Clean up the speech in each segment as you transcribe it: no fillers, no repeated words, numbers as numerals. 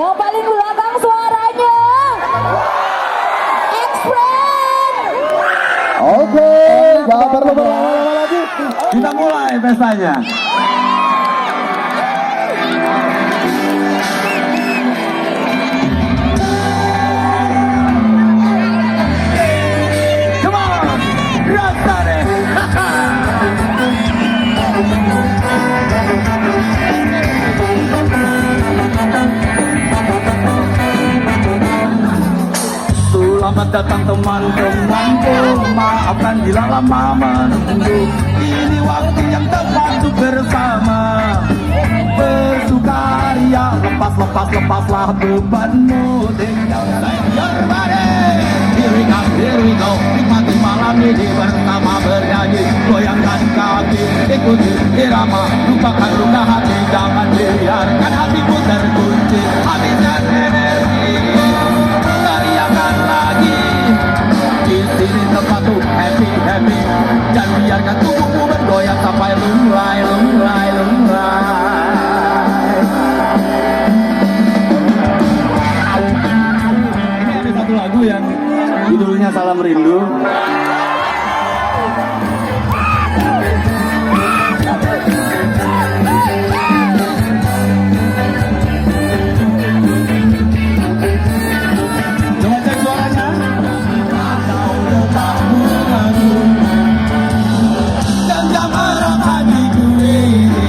Yang paling belakang suaranya. X-Friend. Oke, gak perlu berlama-lama lagi. Kita mulai pestanya. Come on, rasa deh. Selamat datang teman-temanku, maafkan bila lama menunggu. Ini waktu yang tepat untuk bersama, bersukaria. Lepaslah bebanmu. Here we go, nikmati malam ini bersama bernyanyi. Goyangkan kaki, ikuti irama, lupakan luka hati. Jangan biarkan hatimu terkunci. Habiskan energi, teriakan lagi. Di sini tempatku happy. Dan biarkan tubuhmu bergoyang sampai lunglai. Ini ada satu lagu yang judulnya Salam Rindu. Coba cek suaranya. Genggam erat hatiku ini,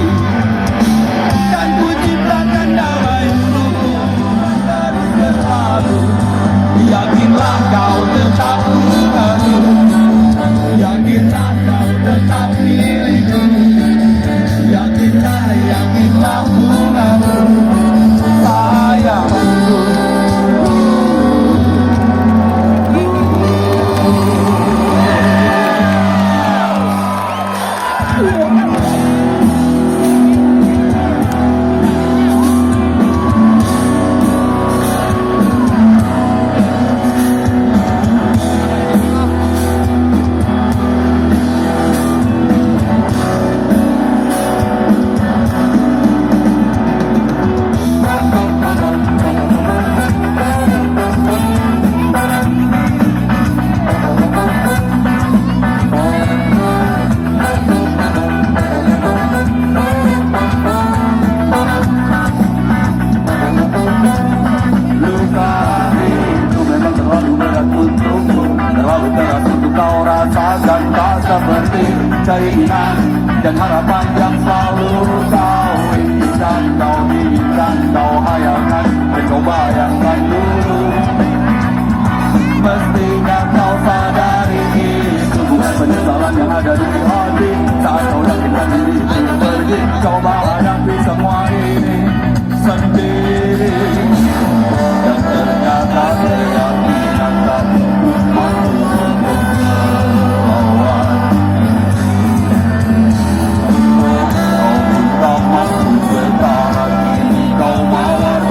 dan ku ciptakan damai untukmu terus bersatu. Yakinlah kau tetap aku, yakinlah kau tetap milikku. Yakinlah bungamu, sayangku. Seperti keinginan dan harapan yang selalu kau inginkan, kau inginkan, kau hayalkan, dan kau bayangkan dulu. Mestinya kau sadari itu bukan penyesalan yang ada di hati. Saat kau yakinkan diri itu pergi, coba hadapi semua ini sendiri. Dan ternyata ternyata kau mampu sekarang ini, kau mawar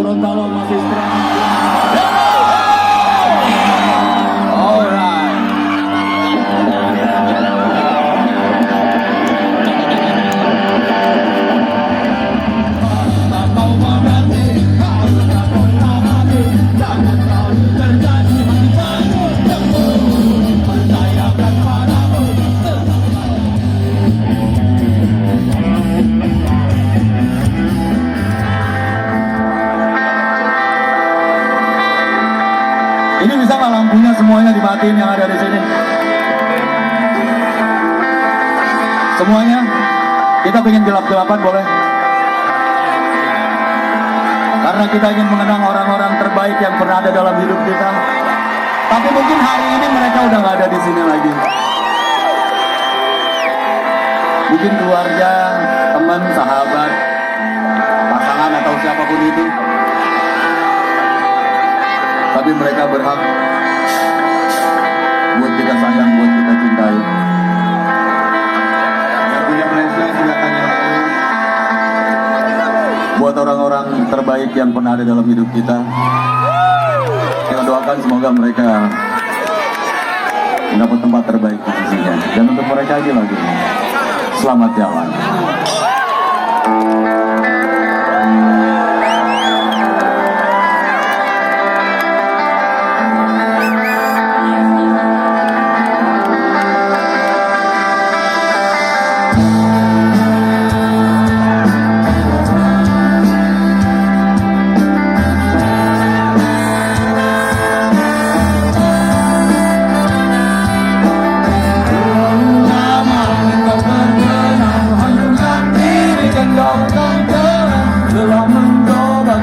Gorontalo masih strong. Alright. Kau mengerti, harus kau pahami, jangan selalu terjadi hatimu. Percayakan padamu. Ini bisa nggak lampunya semuanya dimatiin yang ada di sini? Semuanya? Kita pengen gelap-gelapan boleh? Karena kita ingin mengenang orang-orang terbaik yang pernah ada dalam hidup kita. Tapi mungkin hari ini mereka udah nggak ada di sini lagi. Mungkin keluarga, teman, sahabat, pasangan atau siapapun itu. Tapi mereka berhak buat kita sayang, buat kita cintai. Yang punya flashlight silakan nyalain. Buat orang-orang terbaik yang pernah ada dalam hidup kita, kita doakan semoga mereka mendapat tempat terbaik nantinya. Dan untuk mereka aja lagi, selamat jalan.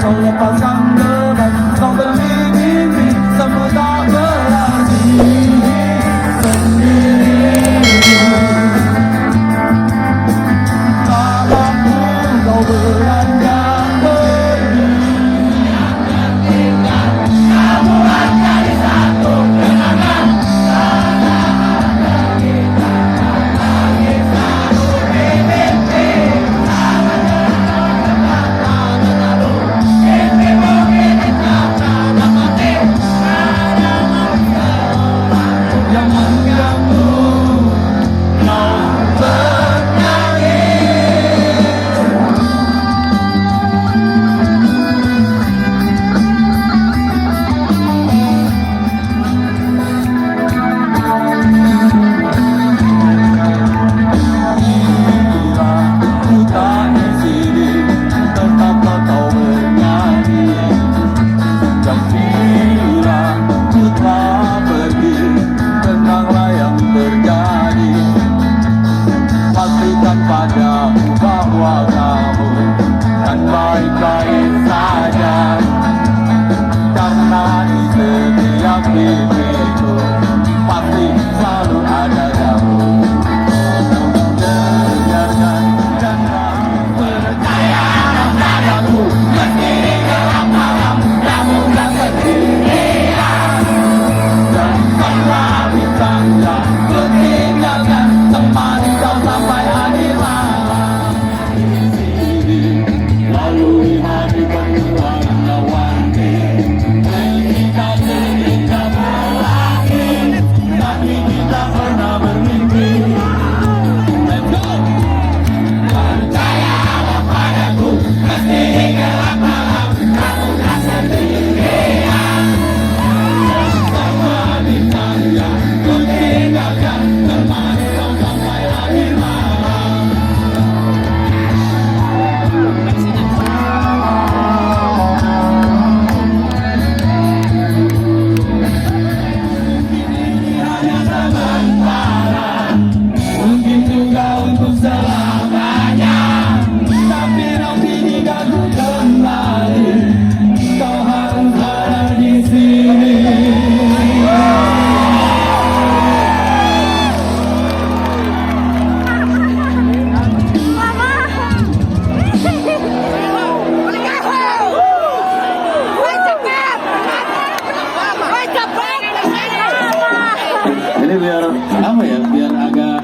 Lepaskan beban, kau beli mimpi, semua tak berarti sendiri. Malammu kau beranjak pergi, kamu akan disatu kenangan. Padamu bahwa kamu kan baik-baik saja, karena di setiap mimpiku pasti selalu ada kamu. Dengarkan dan percaya padaku, meski gelap malam kamu tak sendirian. Dan setelah bintang yang kutinggalkan, temani kau sampai akhir malam. Lalui hari berwarna-warni, kita tidak berlari, tapi kita pernah bermimpi. Let's go! Percayalah padaku, meski gelap malam kamu tak sendirian. Sama bintang yang kutinggalkan, temani kau sampai akhir malam. Ini hanya sementara, mungkin juga untuk selamanya. Tapi nanti jika ku kembali, kau harus ada di sini. Ini biar apa ya? Biar agak.